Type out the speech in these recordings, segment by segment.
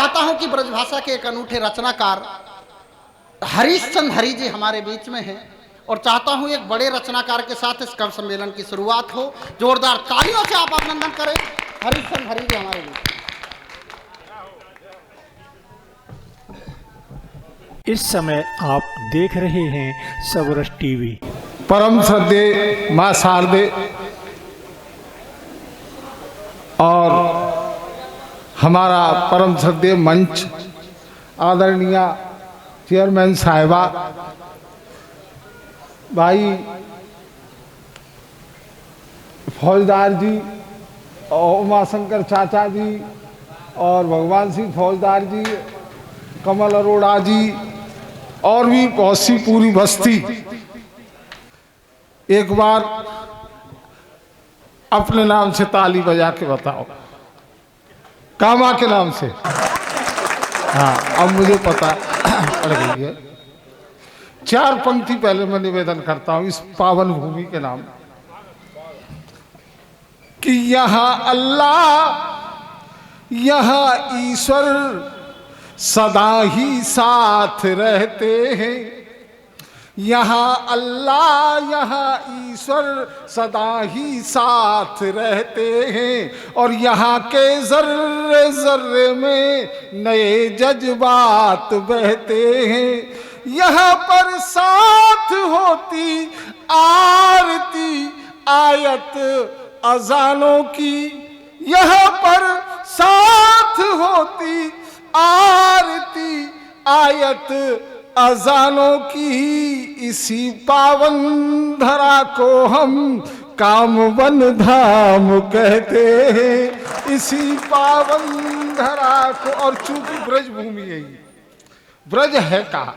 चाहता हूं कि ब्रजभाषा के एक अनूठे रचनाकार हरीशचंद्र हरी जी हमारे बीच में हैं और चाहता हूं एक बड़े रचनाकार के साथ इस कवि सम्मेलन की शुरुआत हो। जोरदार तालियों से आप अभिनंदन करें हरीशचंद्र हरी जी हमारे बीच। इस समय आप देख रहे हैं सबरस टीवी। परम श्रद्धेय मां शारदे और हमारा परम श्रद्धेय मंच आदरणीय चेयरमैन साहिबा, भाई फौजदार जी और उमाशंकर चाचा जी और भगवान सिंह फौजदार जी, कमल अरोड़ा जी और भी बहुत सी पूरी बस्ती, एक बार अपने नाम से ताली बजा के बताओ। कामा के नाम से? हाँ, अब मुझे पता पड़ गई है। चार पंक्ति पहले मैं निवेदन करता हूं इस पावन भूमि के नाम कि यहाँ अल्लाह, यहाँ ईश्वर सदा ही साथ रहते हैं। यहाँ अल्लाह, यहाँ ईश्वर सदा ही साथ रहते हैं और यहाँ के जर्रे जर्रे में नए जज्बात बहते हैं। यहाँ पर साथ होती आरती आयत अजानों की, यहाँ पर साथ होती आरती आयत अजानों की। इसी पावन धरा को हम कामवन धाम कहते हैं, इसी पावन धरा को। और चूंकि ब्रज भूमि है, ब्रज है कहा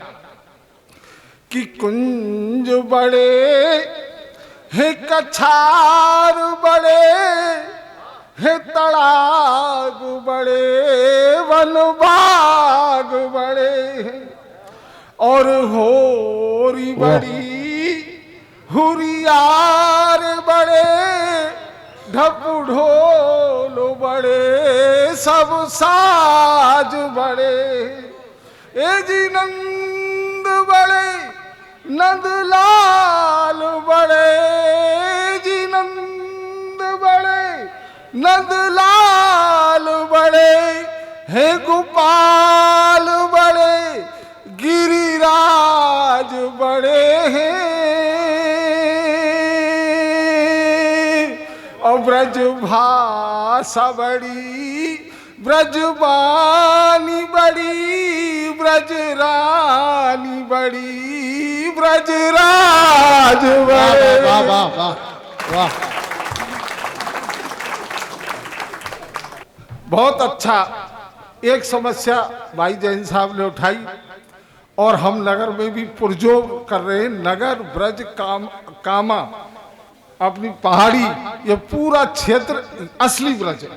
कि कुंज बड़े है, कछार बड़े है, तड़ाग बड़े, वन बाग बड़े हैं और होरी बड़ी, हुरियार बड़े, ढप ढोल बड़े, सब साज बड़े। ए जी नंद बड़े, नंदलाल बड़े, जी नंद बड़े, नंदलाल बड़े, हे गोपाल बड़े, गिरिराज बड़े हैं और ब्रज भाषा बड़ी, ब्रजवानी बड़ी, ब्रजरानी बड़ी, ब्रजराज बड़े। वाह वाह वाह वाह, बहुत अच्छा। एक समस्या भाई जैन साहब ने उठाई और हम नगर में भी पुरजोर कर रहे हैं। नगर, ब्रज, कामा, अपनी पहाड़ी, ये पूरा क्षेत्र असली ब्रज है।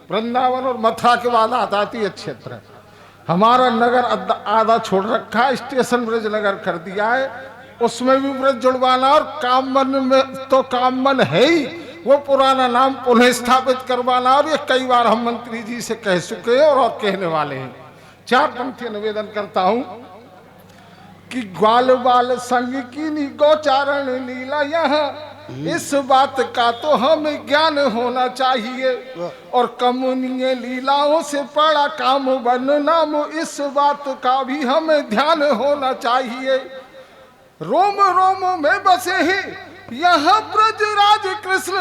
वृंदावन और मथुरा के बाद आताती क्षेत्र है। हमारा नगर आधा छोड़ रखा है, स्टेशन ब्रज नगर कर दिया है, उसमें भी ब्रज जुड़वाना और कामवन में तो कामवन है ही, वो पुराना नाम पुनः स्थापित करवाना। और ये कई बार हम मंत्री जी से कह चुके हैं और कहने वाले हैं। चार पंक्ति निवेदन करता हूं कि ग्वाल बाल संग की गोचारण लीला, यहाँ इस बात का तो हमें ज्ञान होना चाहिए और कमुनीय लीलाओं से पड़ा काम बन नाम, इस बात का भी हमें ध्यान होना चाहिए। रोम रोम में बसे हैं यहाँ ब्रज राज कृष्ण,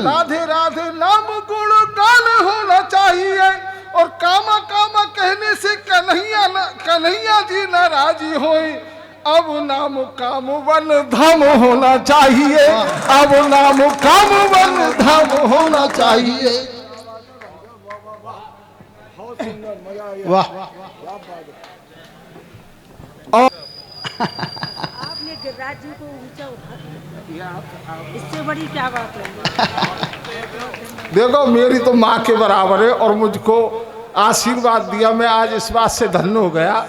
राधे राधे नाम गुण गान होना चाहिए और कामा कामा कहने से कन्हैया जी नाराजी होए। अब नाम काम वन धाम होना चाहिए, अब नाम काम वन धाम होना चाहिए। वाह। आपने गिरिराज जी को ऊंचा उठा दिया, इससे बड़ी क्या बात है। देखो, मेरी तो माँ के बराबर है और मुझको आशीर्वाद दिया, मैं आज इस बात से धन्य हो गया।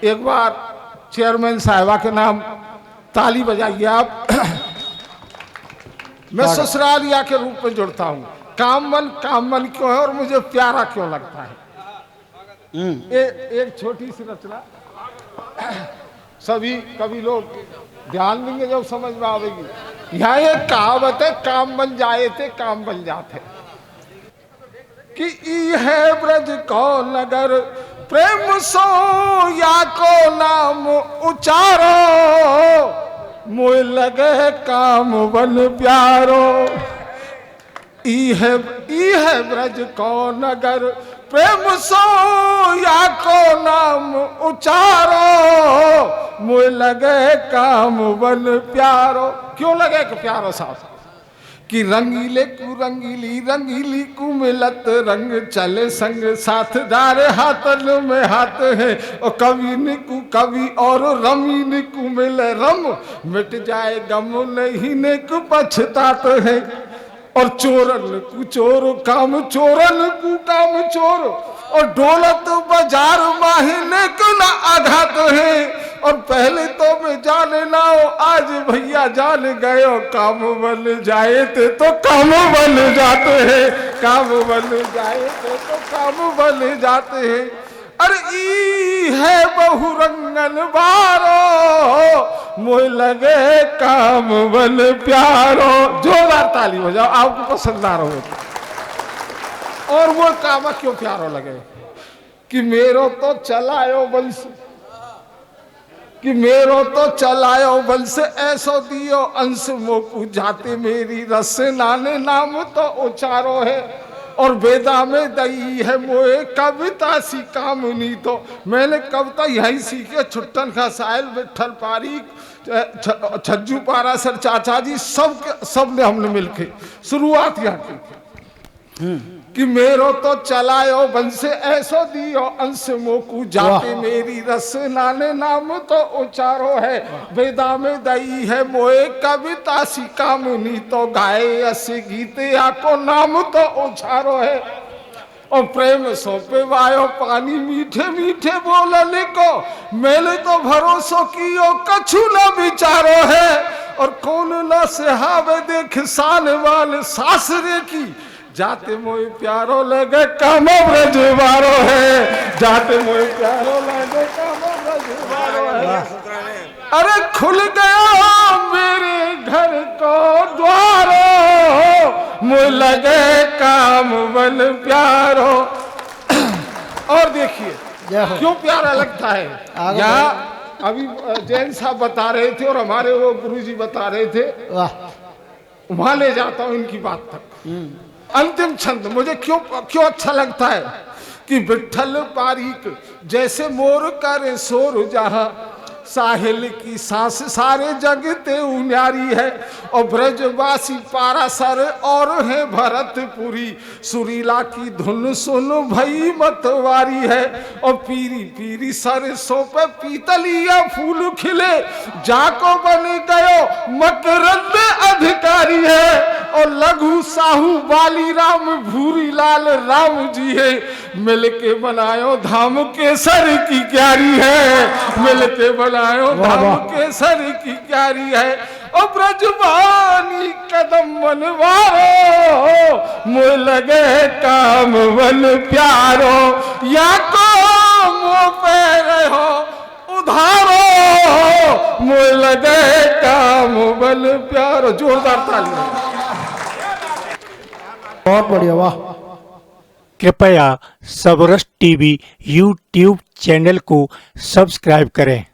एक बार चेयरमैन साहिबा के नाम ताली बजाइए आप। मैं ससुरालिया के रूप में जुड़ता हूँ। कामवन कामवन क्यों है और मुझे प्यारा क्यों लगता है? एक छोटी सी रचना सभी कभी लोग ध्यान देंगे जब समझ में आवेगी। यहाँ एक कहावत है, काम बन जाए थे काम बन जाते, कि ई है ब्रज को नगर प्रेम सो या को नाम उचारो, मोह लगे काम बन प्यारो। ई है ब्रज को नगर प्रेम सो या को नाम उचारो, मुझे लगे काम बन प्यारो। क्यों लगे कि प्यारो साहब, कि रंगीले कु रंगीली रंगीली कु मिलत रंग चले संग साथ डारे हाथन में हाथ है, और कवि ने कु कवि और रमी ने कु मिले रम, मिट जाए गम नहीं ने कु पछतात है, और चोरन कु चोर काम चोरन कु काम चोर, और दौलत बाजार माहिने को ना आघात है। और पहले तो मैं जाने ना हो, आज भैया जान गए, काम बन जाए थे तो काम बन जाते हैं, काम बन जाए थे तो काम बन जाते हैं। अरे ई है बहुरंगन बारो, मोह लगे काम बन प्यारो। जोरदार ताली हो जाओ, आपको पसंद आ रहा हो। और वो काम क्यों प्यारो लगे, कि मेरो तो चलायो वंश, कि मेरो तो चलायो वंश ऐसो दियो अंश, मोकू जाते मेरी रस नाने नाम तो उचारो है, और वेदा में दई है मोए कविता सी कामनी। तो मैंने कविता यही सीखे, छुट्टन का साहिल विठल पारीक छज्जू पारासर चाचा जी सब ने हमने मिलके शुरुआत यहाँ की, कि मेरो तो चलायो वंश ऐसो दियो अंश, मोकू जाते मेरी रस नाने नाम तो उचारो है, वेदा में दई है मोए कविता सी कामनी। तो गाए अस गीते आको नाम तो उचारो है, और प्रेम सौंपे वायो पानी मीठे मीठे बोलने को, मैंने तो भरोसो कियो कछु न विचारो है, और कौन न सिहावे देख सान वाल सासरे की, जाते मोए प्यारो लगे काम ब्रज वारो है, जाते मोए प्यारो लगे काम ब्रज वारो है। अरे खुल गया मेरे घर को द्वारो, मुझे लगे काम बन प्यारो। और देखिए क्यों प्यारा लगता है। यहाँ अभी जैन साहब बता रहे थे और हमारे वो गुरुजी बता रहे थे, वहां ले जाता हूं इनकी बात तक। अंतिम छंद मुझे क्यों अच्छा लगता है, कि विठल पारीक जैसे मोर करे शोर जहां, साहिल की सांस सारे जग ते उन्यारी है, और ब्रजवासी पारासर और है भरतपुरी, सुरीला की धुन सुन भई मतवारी है, और पीरी पीरी सरसों पे पीतलिया फूल खिले, जाको बन गयो मकरंद अधिकारी है, और लघु साहू बाली राम भूरी लाल राम जी है, मिलके बनायो धाम केसर की क्यारी है, मिलके बनायो धाम केसर की क्यारी है, और ब्रजवानी कदम बनवारो, मुझे लगे काम बन प्यारो, या को मुँह पे रहो उधारो, मुझे लगे काम बन प्यारो। जोरदार ताली। बहुत बढ़िया, वाह। कृपया सबरस टीवी यूट्यूब चैनल को सब्सक्राइब करें।